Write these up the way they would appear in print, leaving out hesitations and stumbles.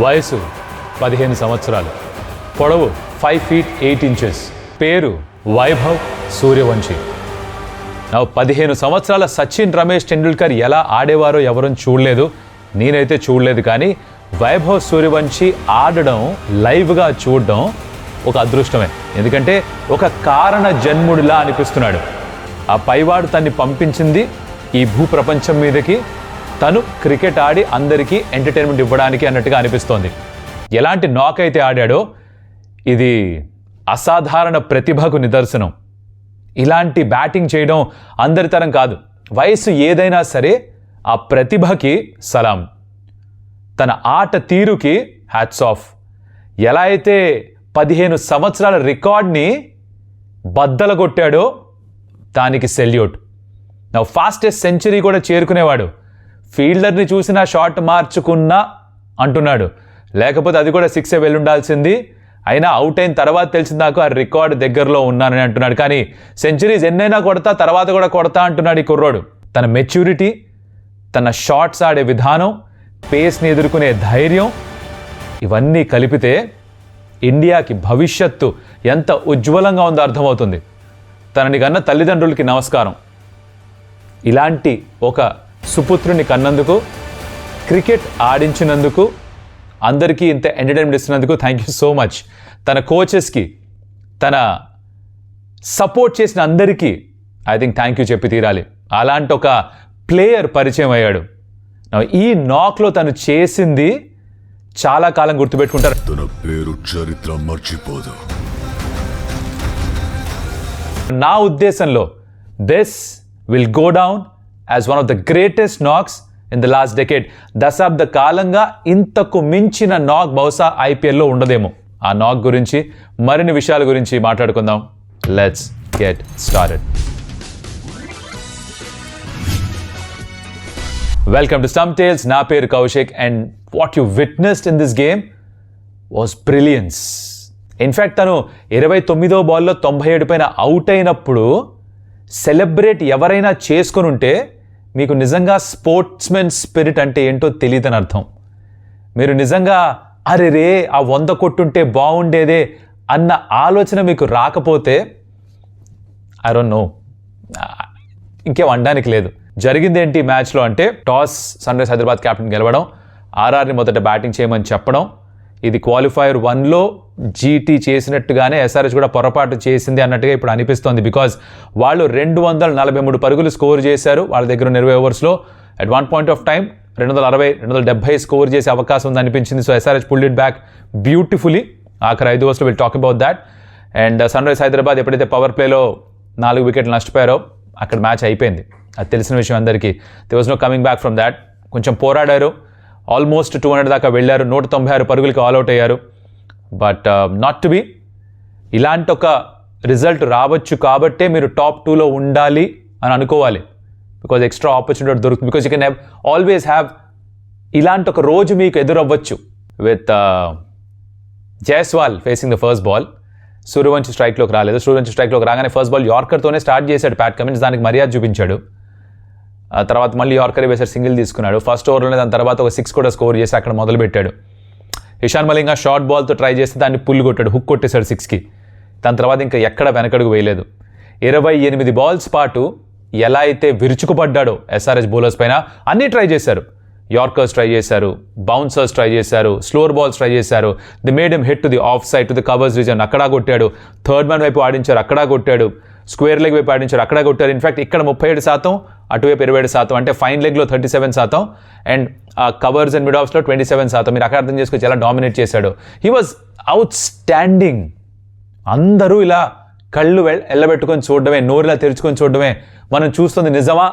వయసు 15 సంవత్సరాలు, పొడవు 5 feet 8 inches, పేరు వైభవ్ సూర్యవంశీ. 15 సంవత్సరాల సచిన్ రమేష్ టెండూల్కర్ ఎలా ఆడేవారో ఎవరూ చూడలేదు, నేనైతే చూడలేదు. కానీ వైభవ్ సూర్యవంశీ ఆడడం లైవ్గా చూడడం ఒక అదృష్టమే. ఎందుకంటే ఒక కారణ జన్ముడిలా అనిపిస్తున్నాడు. ఆ పైవాడు తన్ని పంపించింది ఈ భూప్రపంచం మీదకి, తను క్రికెట్ ఆడి అందరికీ ఎంటర్టైన్మెంట్ ఇవ్వడానికి అన్నట్టుగా అనిపిస్తోంది. ఎలాంటి నాక్ అయితే ఆడాడో ఇది అసాధారణ ప్రతిభకు నిదర్శనం. ఇలాంటి బ్యాటింగ్ చేయడం అందరి తరం కాదు. వయసు ఏదైనా సరే ఆ ప్రతిభకి సలాం. తన ఆట తీరుకి హ్యాట్స్ ఆఫ్. ఎలా అయితే 15 సంవత్సరాల రికార్డ్ని బద్దలగొట్టాడో దానికి సెల్యూట్. ఫాస్టెస్ట్ సెంచరీ కూడా చేరుకునేవాడు. ఫీల్డర్ని చూసిన షాట్ మార్చుకున్నా అంటున్నాడు, లేకపోతే అది కూడా 6 వెళ్ళుండాల్సింది. అయినా అవుట్ అయిన తర్వాత తెలిసింది నాకు ఆ రికార్డ్ దగ్గరలో ఉన్నానని అంటున్నాడు. కానీ సెంచరీస్ ఎన్నైనా కొడతా, తర్వాత కూడా కొడతా అంటున్నాడు ఈ కుర్రోడు. తన మెచ్యూరిటీ, తన షాట్స్ ఆడే విధానం, పేస్ని ఎదుర్కొనే ధైర్యం, ఇవన్నీ కలిపితే ఇండియాకి భవిష్యత్తు ఎంత ఉజ్వలంగా ఉందో అర్థమవుతుంది. తనని కన్న తల్లిదండ్రులకి నమస్కారం. ఇలాంటి ఒక సుపుత్రుని కన్నందుకు, క్రికెట్ ఆడించినందుకు, అందరికీ ఇంత ఎంటర్టైన్మెంట్ ఇస్తున్నందుకు థ్యాంక్ యూ సో మచ్. తన కోచెస్కి, తన సపోర్ట్ చేసిన అందరికీ ఐ థింక్ థ్యాంక్ యూ చెప్పి తీరాలి. అలాంటి ఒక ప్లేయర్ పరిచయం అయ్యాడు. ఈ నాక్లో తను చేసింది చాలా కాలం గుర్తుపెట్టుకుంటారు. తన పేరు చరిత్ర మర్చిపోదు. నా ఉద్దేశంలో this will go down as one of the greatest knocks in the last decade. దశాబ్ద కాలంగా ఇంతకు మించిన నాక్ బహుశా ఐపీఎల్లో ఉండదేమో. ఆ నాక్ గురించి మరిన్ని విషయాల గురించి మాట్లాడుకుందాం. Let's get started. Welcome to Stump Tales. నా పేరు Kaushik and what you witnessed in this game was brilliance. In fact తను 29వ బాల్లో 97 పైన అవుట్ అయినప్పుడు సెలబ్రేట్ ఎవరైనా చేసుకొని ఉంటే మీకు నిజంగా స్పోర్ట్స్మెన్ స్పిరిట్ అంటే ఏంటో తెలియదని అర్థం. మీరు నిజంగా అరే రే ఆ 100 కొట్టుంటే బాగుండేదే అన్న ఆలోచన మీకు రాకపోతే ఐ డోంట్ నో, ఇంకేం అనడానికి లేదు. జరిగింది ఏంటి మ్యాచ్లో అంటే, toss sun rise Hyderabad captain గెలవడం, ఆర్ఆర్ని మొదట బ్యాటింగ్ చేయమని చెప్పడం. ఇది క్వాలిఫైయర్ 1లో జీటీ చేసినట్టుగానే ఎస్ఆర్హెచ్ కూడా పొరపాటు చేసింది అన్నట్టుగా ఇప్పుడు అనిపిస్తోంది. బికాజ్ వాళ్ళు 243 పరుగులు స్కోర్ చేశారు వాళ్ళ దగ్గర 20 ఓవర్స్లో. At one point of time 260, 270 score చేసే అవకాశం ఉంది అనిపించింది. So SRH pulled it back beautifully. ఆఖరి 5 ఓవర్స్లో will talk about that. And sun rise Hyderabad ఎప్పుడైతే పవర్ ప్లేలో 4 వికెట్లు నష్టపోయారో అక్కడ మ్యాచ్ అయిపోయింది. అది తెలిసిన విషయం అందరికీ. They was no coming back from that. కొంచెం పోరాడారు, ఆల్మోస్ట్ 200 దాకా వెళ్ళారు, 196 పరుగులకి ఆల్అౌట్ అయ్యారు. But not to be. ఇలాంటి ఒక రిజల్ట్ రావచ్చు కాబట్టే మీరు టాప్ 2లో ఉండాలి అని అనుకోవాలి. బికాజ్ ఎక్స్ట్రా ఆపర్చునిటీ దొరుకుతుంది. Because you can always have ఇలాంటి ఒక రోజు మీకు ఎదురవ్వచ్చు. With Jaiswal facing the first ball, Suryavanshi స్ట్రైక్లోకి రాలేదు. సూర్యవంశీ స్ట్రైక్లోకి రాగానే ఫస్ట్ బాల్ యార్కర్తోనే స్టార్ట్ చేశాడు ప్యాట్ కమిన్స్. దానికి మర్యాద చూపించాడు. ఆ తర్వాత మళ్ళీ యార్కర్ వేసాడు, సింగిల్ తీసుకున్నాడు. ఫస్ట్ ఓవర్లోనే దాని తర్వాత ఒక 6 కూడా స్కోర్ చేసి అక్కడ మొదలుపెట్టాడు. ఇషాన్ మలింగా షార్ట్ బాల్తో ట్రై చేస్తే దాన్ని పుల్ కొట్టాడు, హుక్ కొట్టేశాడు 6కి. దాని తర్వాత ఇంకా ఎక్కడ వెనకడుగు వేయలేదు. 28 బాల్స్ పాటు ఎలా అయితే విరుచుకుపడ్డాడో ఎస్ఆర్హెచ్ బౌలర్స్ పైన, అన్నీ ట్రై చేశారు. యార్కర్స్ ట్రై చేశారు, బౌన్సర్స్ ట్రై చేశారు, స్లోర్ బాల్స్ ట్రై చేశారు. The made him hit to the of side to the covers reason, అక్కడా కొట్టాడు. థర్డ్ మ్యాన్ వైపు ఆడించారు, అక్కడా కొట్టాడు. స్క్వేర్ లెగ్ వైపు ఆడించారు, అక్కడా కొట్టారు. ఇన్ఫాక్ట్ ఇక్కడ 37%, అటువైపు 27%, అంటే ఫైన్ లెగ్లో 37% అండ్ కవర్స్ అండ్ మిడ్ ఆఫ్స్లో 27%. మీరు అక్కడ అర్థం చేసుకోవచ్చు ఎలా డామినేట్ చేశాడు. He was outstanding. అందరూ ఇలా కళ్ళు ఎల్లబెట్టుకొని చూడడమే, నోరులా తెరుచుకొని చూడడమే, మనం చూస్తుంది నిజమా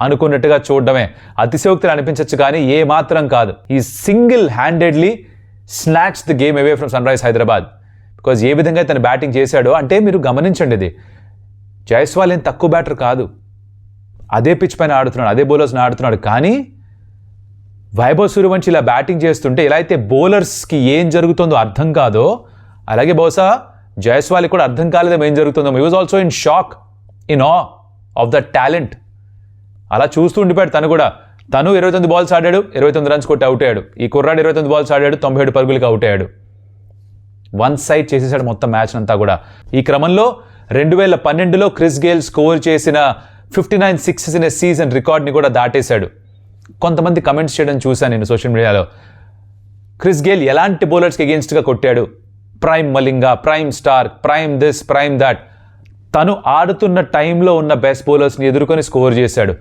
అనుకున్నట్టుగా చూడడమే. అతిశయోక్తులు అనిపించవచ్చు కానీ ఏ మాత్రం కాదు. ఈ single handedly snatch the game away from sun rise Hyderabad. Because ఏ విధంగా తను బ్యాటింగ్ చేశాడో అంటే మీరు గమనించండి, ఇది జైస్వాల్ ఏం తక్కువ బ్యాటర్ కాదు. అదే పిచ్ పైన ఆడుతున్నాడు, అదే బౌలర్స్ని ఆడుతున్నాడు. కానీ వైభవ్ సూర్యవంశీ ఇలా బ్యాటింగ్ చేస్తుంటే ఎలా అయితే బౌలర్స్కి ఏం జరుగుతుందో అర్థం కాదో, అలాగే బహుశా జైస్వాల్కి కూడా అర్థం కాలేదేమో ఏం జరుగుతుందో. He was also in shock, in ఆ ఆఫ్ ద టాలెంట్. అలా చూస్తూ ఉండిపోయాడు తను కూడా. తను 29 బాల్స్ ఆడాడు, 29 రన్స్ కొట్టి అవుట్ అయ్యాడు. ఈ కుర్రాడు 29 బాల్స్ ఆడాడు, 97 పరుగులకి అవుట్ అయ్యాడు. వన్ సైడ్ చేసేసాడు మొత్తం మ్యాచ్ అంతా కూడా. ఈ క్రమంలో 2012లో క్రిస్ గేల్ స్కోర్ చేసిన 59 సిక్సెస్ ఇన్ ఎ సీజన్ రికార్డ్ని కూడా దాటేశాడు. కొంతమంది కమెంట్స్ చేయడం చూశాను నేను సోషల్ మీడియాలో. క్రిస్ గేల్ ఎలాంటి బౌలర్స్కి అగేన్స్ట్గా కొట్టాడు, prime Malinga, prime Starc, prime this, prime that. తను ఆడుతున్న టైంలో ఉన్న బెస్ట్ బౌలర్స్ని ఎదుర్కొని స్కోర్ చేశాడు.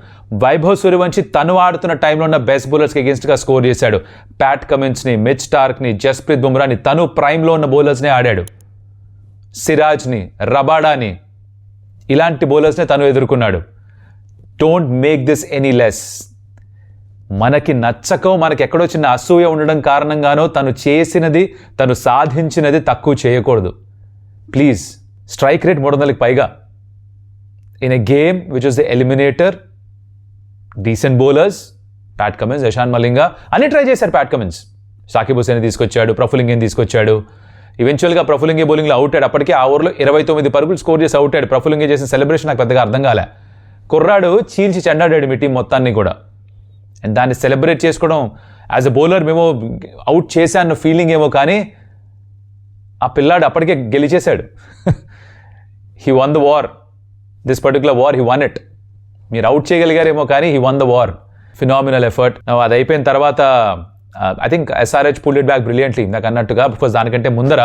వైభవ్ సూర్యవంశి తను ఆడుతున్న టైంలో ఉన్న బెస్ట్ బౌలర్స్కి అగేన్స్ట్గా స్కోర్ చేశాడు. ప్యాట్ కమిన్స్ని, మిచ్ స్టార్క్ని, జస్ప్రీత్ బుమ్రాని, తను ప్రైమ్లో ఉన్న బౌలర్స్నే ఆడాడు. సిరాజ్ని, రబాడాని, ఇలాంటి బౌలర్స్నే తను ఎదుర్కొన్నాడు. Don't make this any less. మనకి నచ్చకో, మనకి ఎక్కడో చిన్న అసూయ ఉండడం కారణంగానో తను చేసినది, తను సాధించినది తక్కువ చేయకూడదు. ప్లీజ్. స్ట్రైక్ రేట్ 300కి పైగా. In a game which is the eliminator, decent bowlers, Pat Cummins, Eshan Malinga అన్ని ట్రై చేశారు. ప్యాట్ కమిన్స్ షాకిబ్ హుసేన్ తీసుకొచ్చాడు, ప్రఫులింగేని తీసుకొచ్చాడు. ఈవెన్చువల్గా ప్రఫులింగే బౌలింగ్లో అవుట్ అయ్యాడు. అప్పటికే ఆ ఓవర్లో 29 పరుగులు స్కోర్ చేసి అవుట్ అయ్యాడు. ప్రఫులింగే చేసిన సెలబ్రేషన్ నాకు పెద్దగా అర్థం కాలే. కుర్రాడు చీల్చి చెండాడాడు మీ టీం మొత్తాన్ని కూడా. అండ్ దాన్ని సెలబ్రేట్ చేసుకోవడం యాజ్ అ బౌలర్ మేము అవుట్ చేశాన్న ఫీలింగ్ ఏమో, కానీ ఆ పిల్లాడు అప్పటికే గెలిచేశాడు. He won the war. This particular war he won it. మీరు అవుట్ చేయగలిగారేమో కానీ he won the war. Phenomenal effort. అది అయిపోయిన తర్వాత I think SRH pulled it back brilliantly నాకు అన్నట్టుగా. బికాస్ దానికంటే ముందర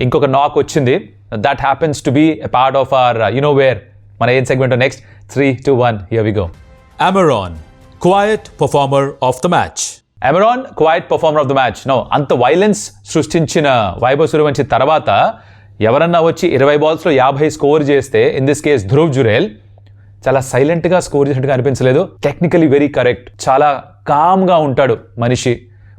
ఇంకొక నాక్ వచ్చింది. That happens to be a part of our where మన ఏం segment. Next 3, 2, 1 here we go. Amaron, quiet performer of the match. Amaron quiet performer of the match. No, అంత violence సృష్టించిన వైభవ్ సూర్యవంశి తర్వాత ఎవరన్నా వచ్చి 20 బాల్స్లో 50 స్కోర్ చేస్తే, in this case Dhruv Jurel చాలా సైలెంట్గా స్కోర్ చేసినట్టుగా అనిపించలేదు. టెక్నికలీ వెరీ కరెక్ట్, చాలా కామ్గా ఉంటాడు మనిషి,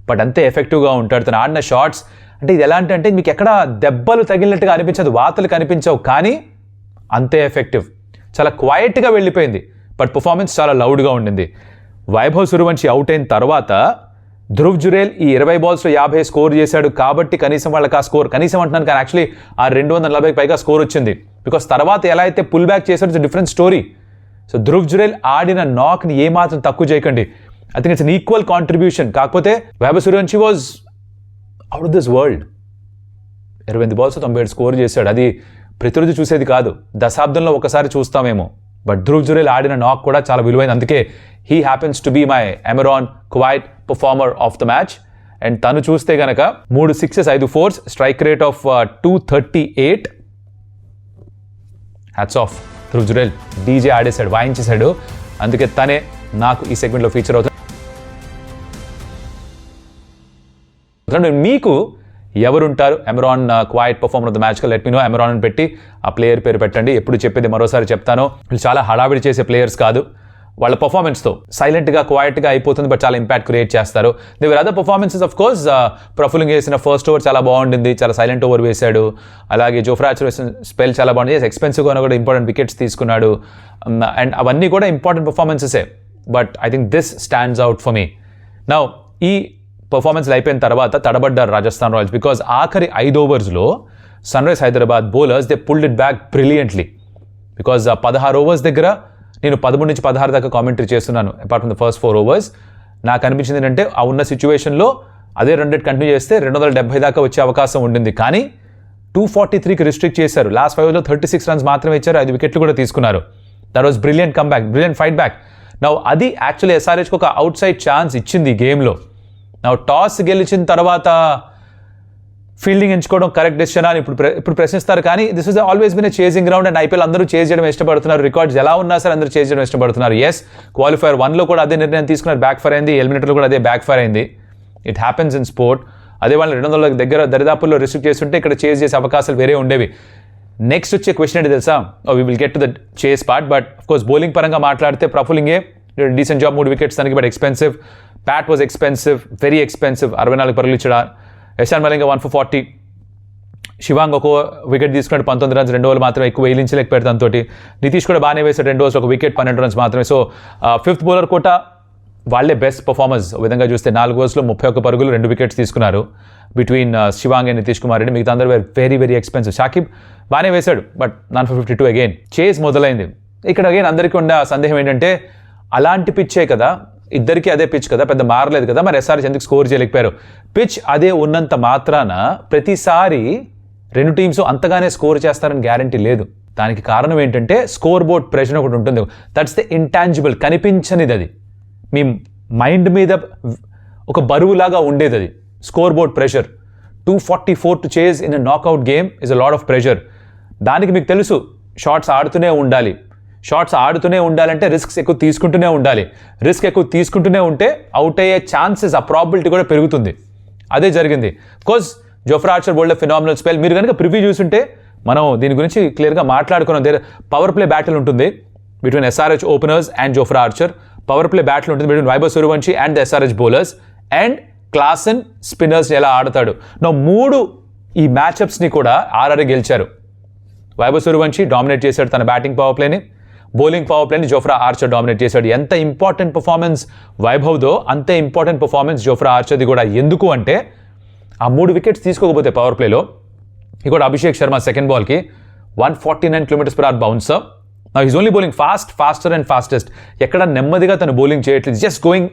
బట్ అంతే ఎఫెక్టివ్గా ఉంటాడు. తను ఆడిన షాట్స్ అంటే ఇది ఎలా అంటే మీకు ఎక్కడ దెబ్బలు తగిలినట్టుగా అనిపించదు, వాతలు కనిపించవు, కానీ అంతే ఎఫెక్టివ్. చాలా క్వైట్గా వెళ్ళిపోయింది, బట్ పర్ఫార్మెన్స్ చాలా లౌడ్గా ఉండింది. వైభవ్ సూర్యవంశి అవుట్ అయిన తర్వాత ధ్రువ్ జురేల్ ఈ 20 బాల్స్లో 50 స్కోర్ చేశాడు కాబట్టి కనీసం వాళ్ళకి ఆ స్కోర్, కనీసం అంటున్నాను కానీ యాక్చువల్లీ ఆ 240కి పైగా స్కోర్ వచ్చింది. బికాస్ తర్వాత ఎలా అయితే పుల్ బ్యాక్ చేశాడు it's different story. So Dhruv Jurel ఆడిన నాక్ని ఏమాత్రం తక్కువ చేయకండి. I think it's an equal contribution. కాకపోతే Vaibhav Suryavanshi was out of this world. 28 balls 97 score చేశాడు. అది ప్రతిరోజు చూసేది కాదు, దశాబ్దంలో ఒకసారి చూస్తామేమో. బట్ ధ్రువ్ జురేల్ ఆడిన నాక్ కూడా చాలా విలువైంది. అందుకే he happens to be my ameron quiet performer of the match. And తను చూస్తే గనక 3 sixes 5 fours, strike rate of 238. Hats off Dhruv Jurel. DJ ఆడేశాడు, వాయించేశాడు. అందుకే తనే నాకు ఈ సెగ్మెంట్లో ఫీచర్ అవుతుంది. మీకు ఎవరుంటారు ameron quiet performer of the మ్యాచ్గా? Let me know. అమెరాన్ అని పెట్టి ఆ ప్లేయర్ పేరు పెట్టండి. ఎప్పుడు చెప్పేది మరోసారి చెప్తాను, వీళ్ళు చాలా హడావిడి చేసే ప్లేయర్స్ కాదు. వాళ్ళ పర్ఫార్మెన్స్తో సైలెంట్గా క్వైట్గా అయిపోతుంది, బట్ చాలా ఇంపాక్ట్ క్రియేట్ చేస్తారు. దేవర్ అదర్ పర్ఫార్మెన్సెస్ ఆఫ్ కోర్స్. ప్రఫులింగ్ వేసిన ఫస్ట్ ఓవర్ చాలా బాగుండింది, చాలా సైలెంట్ ఓవర్ వేశాడు. అలాగే జోఫ్రా ఆర్చర్ వేసిన స్పెల్ చాలా బాగుంది. ఎక్స్పెన్సివ్గా కూడా ఇంపార్టెంట్ వికెట్స్ తీసుకున్నాడు. అండ్ అవన్నీ కూడా ఇంపార్టెంట్ పర్ఫార్మెన్సెసే, but I think this stands out for me. Now ఈ పర్ఫార్మెన్స్లు అయిపోయిన తర్వాత తడబడ్డారు రాజస్థాన్ రాయల్స్. బికాజ్ ఆఖరి 5 ఓవర్స్లో sun rise Hyderabad bowlers they pulled it back brilliantly. Because 16 overs దగ్గర నేను 13 నుంచి 16 దాకా కామెంటరీ చేస్తున్నాను apart from the first 4 overs. నాకు అనిపించింది ఏంటంటే ఆ ఉన్న సిచ్యువేషన్లో అదే రన్ రేట్ కంటిన్యూ చేస్తే 270 దాకా వచ్చే అవకాశం ఉండింది. కానీ 243కి రిస్ట్రిక్ట్ చేశారు. లాస్ట్ 5 ఓవర్లో 36 రన్స్ మాత్రమే ఇచ్చారు, 5 వికెట్లు కూడా తీసుకున్నారు. That was brilliant come back, brilliant fight back. Now అది యాక్చువల్లీ SRHకి ఒక అవుట్ సైడ్ ఛాన్స్ ఇచ్చింది ఈ గేమ్లో. నౌ టాస్ గెలిచిన తర్వాత ఫీల్డింగ్ ఎంచుకోవడం కరెక్ట్ డెసిషన్ అని ఇప్పుడు ప్రశ్నిస్తారు, కానీ this is always been A chasing ground. And IPL అందరూ చేజ్ చేయడం ఇష్టపడుతున్నారు. రికార్డ్స్ ఎలా ఉన్నా సరే అందరూ చేజ్ చేయడం ఇష్టపడుతున్నారు. ఎస్, క్వాలిఫైర్ 1లో కూడా అదే నిర్ణయం తీసుకున్నారు, బ్యాక్ ఫైర్ అయింది. ఎలిమినేటర్లో కూడా అదే బ్యాక్ ఫైర్ అయింది. It happens in sport. అదే వాళ్ళని 200 దగ్గర దరిదాపుల్లో రిస్ట్రిక్ట్ చేస్తుంటే ఇక్కడ చేజ్ చేసే అవకాశాలు వేరే ఉండేవి. నెక్స్ట్ వచ్చే క్వశ్చన్ ఏంటి తెలుసా? We will get to the chase part. But of course bowling పరంగా మాట్లాడితే ప్రఫులింగే డీసెంట్ జాబ్, 3 వికెట్స్ తనకి, but expensive. Pat was expensive, very expensive. 64 పరుగులు ఇచ్చాడు. యశాన్ మలింగా 1 for 40. శివాంగ్ ఒక వికెట్ తీసుకున్నాడు, 19 రన్స్, 2 ఓవర్లు మాత్రమే, ఎక్కువ వేయించలేకపోయాడు తనతో. నితీష్ కూడా బాగానే వేశాడు, 2 ఓవర్స్ 1 వికెట్, 12 రన్స్ మాత్రమే. సో 5th బౌలర్ కోట వాళ్ళే బెస్ట్ పర్ఫార్మర్స్. విధంగా చూస్తే 4 ఓవర్స్లో 31 పరుగులు, 2 వికెట్స్ తీసుకున్నారు బిట్వీన్ శివాంగ్ అండ్ నితీష్ కుమార్ రెడ్డి. మిగతా అందరూ వెరీ వెరీ ఎక్స్పెన్సివ్. షాకిబ్ బాగానే వేశాడు, బట్ 9 for 52 అగైన్. చేజ్ మొదలైంది. ఇక్కడ అగైన్ అందరికీ ఉన్న సందేహం ఏంటంటే అలాంటి పిచ్చే కదా, ఇద్దరికి అదే పిచ్ కదా, పెద్ద మారలేదు కదా, మరి ఎస్ఆర్హెచ్ ఎందుకు స్కోర్ చేయలేకపోయారు? పిచ్ అదే ఉన్నంత మాత్రాన ప్రతిసారి రెండు టీమ్స్ అంతగానే స్కోర్ చేస్తారని గ్యారంటీ లేదు. దానికి కారణం ఏంటంటే స్కోర్ బోర్డ్ ప్రెషర్ ఒకటి ఉంటుంది. దట్స్ ద ఇంటాంజిబుల్, కనిపించనిది. అది మీ మైండ్ మీద ఒక బరువులాగా ఉండేది. అది scoreboard pressure. 244 to chase in a knockout game is a lot of pressure. దానికి మీకు తెలుసు షాట్స్ ఆడుతూనే ఉండాలి. షాట్స్ ఆడుతూనే ఉండాలంటే రిస్క్స్ ఎక్కువ తీసుకుంటూనే ఉండాలి. రిస్క్ ఎక్కువ తీసుకుంటూనే ఉంటే అవుట్ అయ్యే ఛాన్సెస్, ఆ ప్రాబిలిటీ కూడా పెరుగుతుంది. అదే జరిగింది. బికాజ్ Jofra Archer bowled a phenomenal spell. మీరు కనుక ప్రివ్యూ చూస్తుంటే మనం దీని గురించి క్లియర్గా మాట్లాడుకున్నాం. పవర్ ప్లే బ్యాటిల్ ఉంటుంది between SRH openers and Jofra Archer. Power play battle ఉంటుంది between Vaibhav Suryavanshi and the SRH bowlers. And Klaasen spinners ఎలా ఆడతాడు. నా 3 ఈ మ్యాచ్అప్స్ని కూడా ఆర్ఆర్ గెలిచారు. వైభవ్ సూర్యవంశీ డామినేట్ చేశాడు తన బ్యాటింగ్ పవర్ ప్లేని, బౌలింగ్ పవర్ ప్లేని జోఫ్రా ఆర్చర్ డామినేట్ చేశాడు. ఎంత ఇంపార్టెంట్ పర్ఫార్మెన్స్ వైభవ్దో అంతే ఇంపార్టెంట్ పర్ఫార్మెన్స్ జోఫ్రా ఆర్చర్ది కూడా. ఎందుకు అంటే ఆ 3 వికెట్స్ తీసుకోకపోతే పవర్ ప్లేలో ఇక్కడ అభిషేక్ శర్మ సెకండ్ బాల్కి 149 km/h బౌన్సర్. నా is only bowling faster and fastest. ఎక్కడ నెమ్మదిగా తను బౌలింగ్ చేయట్లేదు, just going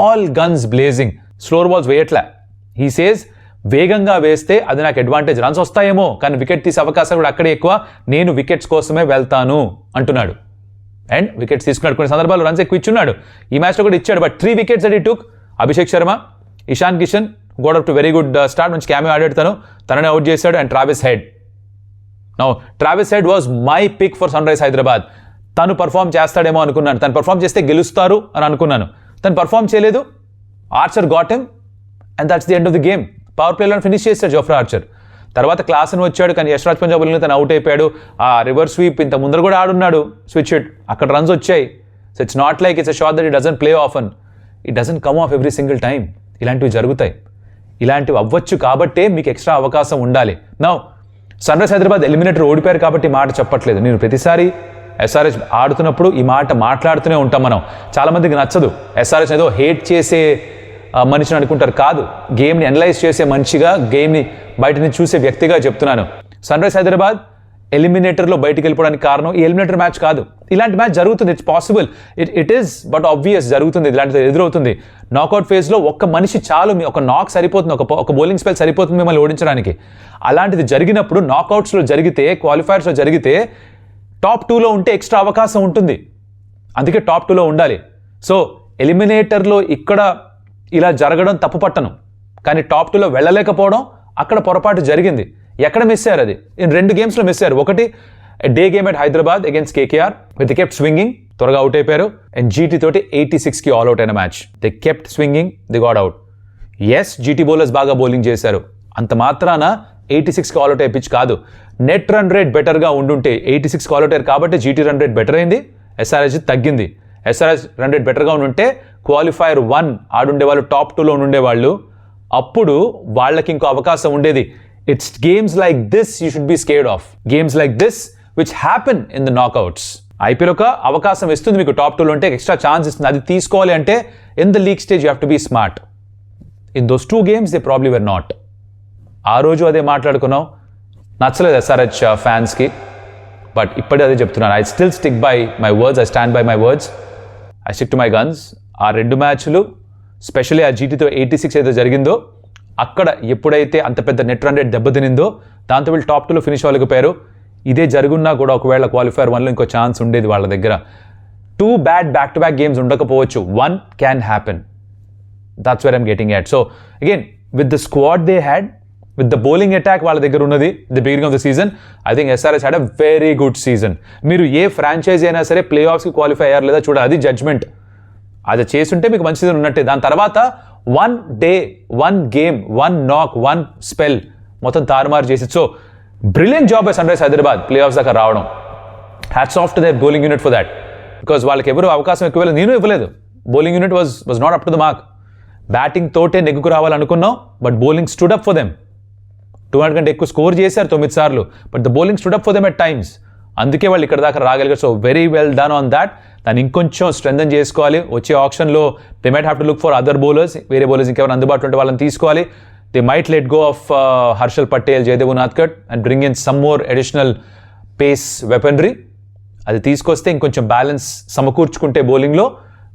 all guns blazing. Slower balls వేయట్లే. హీ సేస్ వేగంగా వేస్తే అది నాకు అడ్వాంటేజ్, రన్స్ వస్తాయేమో కానీ వికెట్ తీసే అవకాశాలు కూడా అక్కడే ఎక్కువ, నేను వికెట్స్ కోసమే వెళ్తాను అంటున్నాడు. అండ్ వికెట్స్ తీసుకున్నాడు. కొన్ని సందర్భాల్లో రన్స్ ఎక్కువ ఇచ్చున్నాడు. ఈ మ్యాచ్లో కూడా ఇచ్చాడు. But 3 wickets that he took. Abhishek Sharma, Ishan Kishan got up to very good start. మంచి క్యామియో ఆడాడు తను, తననే అవుట్ చేశాడు. And Travis Head. Now Travis Head was my pick for sun rise Hyderabad. తను పర్ఫామ్ చేస్తాడేమో అనుకున్నాను. తను పర్ఫామ్ చేస్తే గెలుస్తారు అని అనుకున్నాను. తను పర్ఫామ్ చేయలేదు. Archer got him and that's the end of the game. Power ప్లేలో ఫినిష్ చేశాడు జోఫ్రా ఆర్చర్. తర్వాత క్లాసన్ వచ్చాడు కానీ యశ్రాజ్ పంజాబ్ తను అవుట్ అయిపోయాడు. ఆ రివర్స్ స్వీప్ ఇంత ముందర కూడా ఆడున్నాడు, స్విచ్ హిట్, అక్కడ రన్స్ వచ్చాయి. So it's not like it's a shot that it doesn't play off on, it doesn't come off every single time. ఇలాంటివి జరుగుతాయి. ఇలాంటివి అవ్వచ్చు కాబట్టే మీకు ఎక్స్ట్రా అవకాశం ఉండాలి. Now sun rise Hyderabad eliminator ఓడిపోయారు కాబట్టి మాట చెప్పట్లేదు. నేను ప్రతిసారి ఎస్ఆర్హెచ్ ఆడుతున్నప్పుడు ఈ మాట మాట్లాడుతూనే ఉంటాం మనం. చాలామందికి నచ్చదు ఎస్ఆర్హెచ్ ఏదో హేట్ చేసే మనిషిని అనుకుంటారు. కాదు, గేమ్ని అనలైజ్ చేసే మనిషిగా, గేమ్ని బయట నుంచి చూసే వ్యక్తిగా చెప్తున్నాను. సన్ రైజ్ హైదరాబాద్ ఎలిమినేటర్లో బయటికి వెళ్ళిపోవడానికి కారణం ఈ ఎలిమినేటర్ మ్యాచ్ కాదు. ఇలాంటి మ్యాచ్ జరుగుతుంది, it's possible, it is but obvious జరుగుతుంది. ఇలాంటిది ఎదురవుతుంది. నాకౌట్ ఫేజ్లో ఒక్క మనిషి చాలు, ఒక నాక్ సరిపోతుంది, ఒక బౌలింగ్ స్పెల్ సరిపోతుంది మిమ్మల్ని ఓడించడానికి. అలాంటిది జరిగినప్పుడు నాకౌట్స్లో జరిగితే, క్వాలిఫైర్స్లో జరిగితే టాప్ 2లో ఉంటే ఎక్స్ట్రా అవకాశం ఉంటుంది. అందుకే టాప్ 2లో ఉండాలి. సో ఎలిమినేటర్లో ఇక్కడ ఇలా జరగడం తప్పు పట్టను, కానీ టాప్ 2లో వెళ్ళలేకపోవడం అక్కడ పొరపాటు జరిగింది. ఎక్కడ మిస్ అయ్యారు? అది 2 గేమ్స్లో మిస్ అయ్యారు. ఒకటి day game at Hyderabad against KKR with kept swinging, త్వరగా అవుట్ అయిపోయారు. అండ్ జీటీ తోటి 86కి ఆల్ అవుట్ అయిన మ్యాచ్. They kept swinging, they got out. Yes, GT bowlers బాగా బౌలింగ్ చేశారు, అంత మాత్రాన 86కి ఆల్ అవుట్ అయ్యే పిచ్ కాదు. నెట్ రన్ రేట్ బెటర్గా ఉండుంటే 86కి ఆల్ అవుట్ అయ్యారు కాబట్టి జీటీ రన్ రేట్ బెటర్ అయింది, ఎస్ఆర్హెచ్ తగ్గింది. ఎస్ఆర్హెచ్ రన్ రేట్ బెటర్గా ఉండుంటే క్వాలిఫైర్ 1 ఆడుండే వాళ్ళు, టాప్ 2లో ఉండేవాళ్ళు, అప్పుడు వాళ్ళకి ఇంకో అవకాశం ఉండేది. It's games like this you should be scared of. Games like this which happen in the knockouts. IPL ఒక అవకాశం ఇస్తుంది మీకు, టాప్ 2లో ఉంటే ఎక్స్ట్రా ఛాన్స్ ఇస్తుంది. అది తీసుకోవాలి అంటే in the league stage you have to be smart. In those 2 games they probably were not. ఆ రోజు అదే మాట్లాడుకున్నాం, నచ్చలేదు ఎస్ఆర్హెచ్ ఫ్యాన్స్కి. బట్ ఇప్పటికీ అదే చెప్తున్నాను, I still stick by my words, I stand by my words, I stick to my guns. ఆ 2 మ్యాచ్లు, స్పెషల్లీ ఆ జీటీతో 86 అయితే జరిగిందో, అక్కడ ఎప్పుడైతే అంత పెద్ద నెట్ రన్ రేట్ దెబ్బతినిందో దాంతో వీళ్ళు టాప్ 2లో ఫినిష్ అవ్వలేకపోయారు. ఇదే జరుగున్నా కూడా ఒకవేళ క్వాలిఫైర్ 1లో ఇంకో ఛాన్స్ ఉండేది వాళ్ళ దగ్గర. 2 బ్యాక్ టు బ్యాక్ గేమ్స్ ఉండకపోవచ్చు, 1 can happen. That's where I'm getting at. So again with the squad they had, with the bowling attack వాళ్ళ దగ్గర ఉన్నది the beginning of the season, I think SRH had a very good season. మీరు ఏ franchise అయినా సరే play ఆఫ్స్కి qualify అయ్యారు లేదా చూడాలి, అది జడ్జ్మెంట్. అది చేస్తుంటే మీకు మంచి సీజన్ ఉన్నట్టే. దాని తర్వాత 1 డే, 1 గేమ్, 1 నాక్, 1 స్పెల్ మొత్తం తారుమారు చేసి. So brilliant job by sun rise Hyderabad playoffs దాకా రావడం. Hats off to their bowling unit for that. Because వాళ్ళకి ఎవరు అవకాశం ఎక్కువ ఇవ్వలేదు, నేను ఇవ్వలేదు. Bowling unit was not up to the mark. Batting తోటే నెగ్గుకు రావాలనుకున్నాం, but bowling stood up for them. 200 కంటే ఎక్కువ స్కోర్ చేశారు 9 సార్లు, but the bowling stood up for them at times. అందుకే వాళ్ళు ఇక్కడ దాకా రాగలిగారు. So very well done on that. దాన్ని ఇంకొంచెం స్ట్రెంథన్ చేసుకోవాలి. వచ్చే ఆప్షన్లో they might have to look for other bowlers, వేరే బౌలర్స్ ఇంకెవరు అందుబాటులో ఉంటే వాళ్ళని తీసుకోవాలి. They might let go of Harshal Patel, Jaydev Unadkat and bring in some more additional pace weaponry. అది తీసుకొస్తే ఇంకొంచెం బ్యాలెన్స్ సమకూర్చుకుంటే బౌలింగ్లో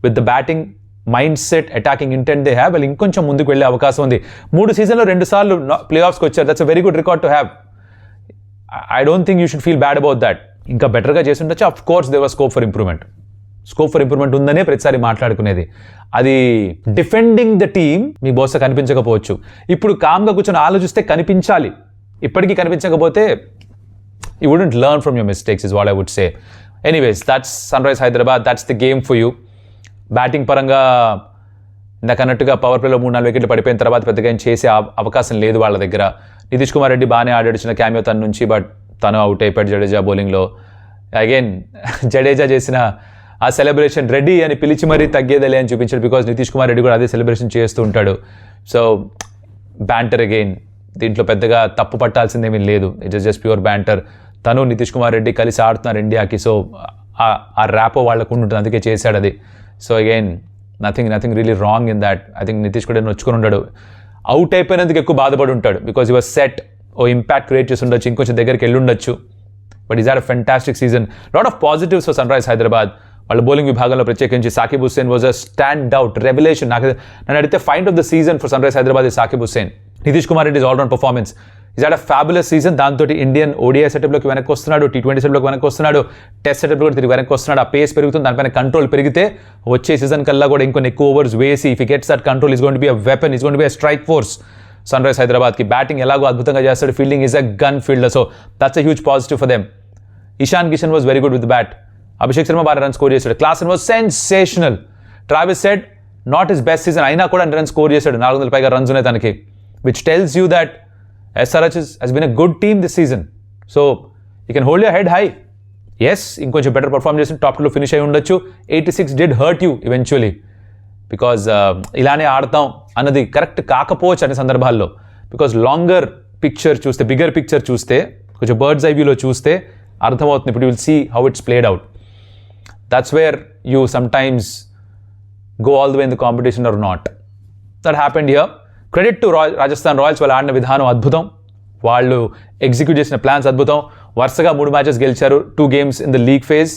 with the batting mind set, attacking intent they have, వాళ్ళు ఇంకొంచెం ముందుకు వెళ్ళే అవకాశం ఉంది. 3 సీజన్లో 2 సార్లు ప్లే ఆఫ్స్కి వచ్చారు. That's a very good record to have. I don't think you should feel bad about that. ఇంకా బెటర్గా చేసి ఉండొచ్చు. Of course there was scope for improvement ఉందనే ప్రతిసారి మాట్లాడుకునేది. అది డిఫెండింగ్ ద టీమ్ మీ బహుశా కనిపించకపోవచ్చు. ఇప్పుడు కామ్గా కూర్చొని ఆలోచిస్తే కనిపించాలి. ఇప్పటికీ కనిపించకపోతే you wouldn't learn from your mistakes is what I would say. Anyways, that's Sunrise Hyderabad, that's the game for you. Batting పరంగా ఇందాక అన్నట్టుగా పవర్ ప్లేలో 3-4 వికెట్లు పడిపోయిన తర్వాత పెద్దగా ఏం చేసే అవకాశం లేదు వాళ్ళ దగ్గర. నితీష్ కుమార్ రెడ్డి బాగానే ఆడాడు చిన్న క్యామియో తన నుంచి, బట్ తను అవుట్ అయిపోయాడు జడేజా బౌలింగ్లో. అగైన్ జడేజా చేసిన ఆ సెలబ్రేషన్ రెడ్డి అని పిలిచి మరీ తగ్గేదేలే అని చూపించాడు. బికాజ్ నితీష్ కుమార్ రెడ్డి కూడా అదే సెలబ్రేషన్ చేస్తూ ఉంటాడు. సో బ్యాంటర్ అగైన్, దీంట్లో పెద్దగా తప్పు పట్టాల్సిందేమీ లేదు. It is just pure banter. తను నితీష్ కుమార్ రెడ్డి కలిసి ఆడుతున్నారు ఇండియాకి. సో ఆ ర్యాపో వాళ్ళకు ఉంటుంది, అందుకే చేశాడు అది. So again nothing really wrong in that. I think Nitish కూడా నొచ్చుకొని ఉంటాడు. అవుట్ అయిపోయినందుకు ఎక్కువ బాధపడి ఉంటాడు. బికాజ్ యువర్ సెట్, ఓ ఇంపాక్ట్ క్రియేట్ చేసి ఉండొచ్చు, ఇంకొంచెం దగ్గరికి వెళ్ళి ఉండొచ్చు. But is are a fantastic season. Lot of positives for Sunrise Hyderabad. వాళ్ళ బౌలింగ్ విభాగంలో ప్రత్యేకించి Saqib Hussain was a stand out revolution. నన్ను అడిగితే find of the season for Sunrise Hyderabad is Saqib Hussain. Nitish Kumar Reddy all round performance is are a fabulous season. దాంతో ఇండియన్ ఓడిఐ సెటప్లోకి వెనక్కి వస్తున్నాడు, T20 సెటప్లోకి వెనక్కి వస్తున్నాడు, టెస్ట్ సెటప్లో కూడా తిరిగి వెనక్కి వస్తున్నాడు. ఆ పేస్ పెరుగుతుంది, దానిపైన కంట్రోల్ పెరిగితే వచ్చే సీజన్ కల్లా కూడా ఇంకొన్ని ఎక్కువ ఓవర్స్ వేసి if he gets that control is going to be a weapon, is going to be a strike force. Sunrise హైదరాబాద్కి బ్యాటింగ్ ఎలాగో అద్భుతంగా చేస్తాడు, fielding is a gun fielder. So that's a huge positive for them. Ishan Kishan was very good with bat. Abhishek Sharma బాగా run score చేశాడు. Klaasen was sensational. Travis head not his best season అయినా కూడా run score చేశాడు. 400 పైగా runs ఉన్నాయి తనకి, which tells you that SRH has been a good team this season. So you can hold your head high. Yes, ఇంకొంచెం better perform చేసి top 2లో finish అయి ఉండొచ్చు. 86 did hurt you eventually. Because ఇలానే ఆడతాం అన్నది కరెక్ట్ కాకపోవచ్చు అనే సందర్భాల్లో. బికాజ్ లాంగర్ పిక్చర్ చూస్తే, బిగ్గర్ పిక్చర్ చూస్తే, కొంచెం బర్డ్స్ ఐ వ్యూలో చూస్తే అర్థమవుతుంది. ఇప్పుడు you will see how it's played out. That's where you sometimes go all the way in the competition or not. That happened here. Credit to Rajasthan Royals. వాళ్ళు ఆడిన విధానం అద్భుతం, వాళ్ళు ఎగ్జిక్యూట్ చేసిన ప్లాన్స్ అద్భుతం. వరుసగా 3 మ్యాచెస్ గెలిచారు, 2 games in the league phase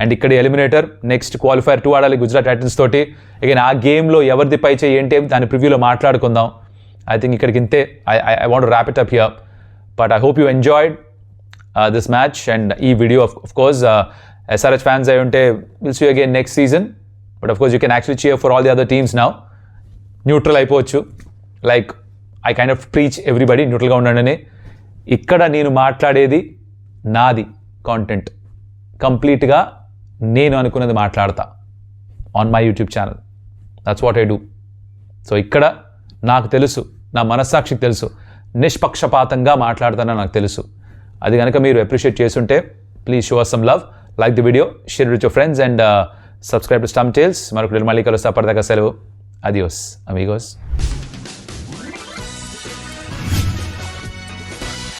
and ఇక్కడ ఎలిమినేటర్. నెక్స్ట్ క్వాలిఫైర్ 2 ఆడాలి గుజరాత్ టైటన్స్ తోటి. అగైన్ ఆ గేమ్లో ఎవరిది పై చేయి ఏంటి దాని ప్రివ్యూలో మాట్లాడుకుందాం. ఐ థింక్ ఇక్కడికి ఇంతే. I want wrap it up here. But I hope you enjoyed this match and ఈ video. Of course SRH fans అయి ఉంటే will see you again next season. But of course you can actually cheer for all the other teams now. Neutral అయిపోవచ్చు. Like I kind of preach everybody న్యూట్రల్గా ఉండండి. ఇక్కడ నేను మాట్లాడేది నాది content, కంప్లీట్గా నేను అనుకున్నది మాట్లాడతా on my YouTube channel. That's what I do. So ఇక్కడ నాకు తెలుసు, నా మనస్సాక్షికి తెలుసు, నిష్పక్షపాతంగా మాట్లాడతానని నాకు తెలుసు. అది కనుక మీరు అప్రిషియేట్ చేస్తుంటే please show us some love, like the video, share it with your friends and subscribe to Stump Tales. మరొక మళ్ళీ కలుస్తా. అప్పటిదాకా సెలవు. Adios, amigos.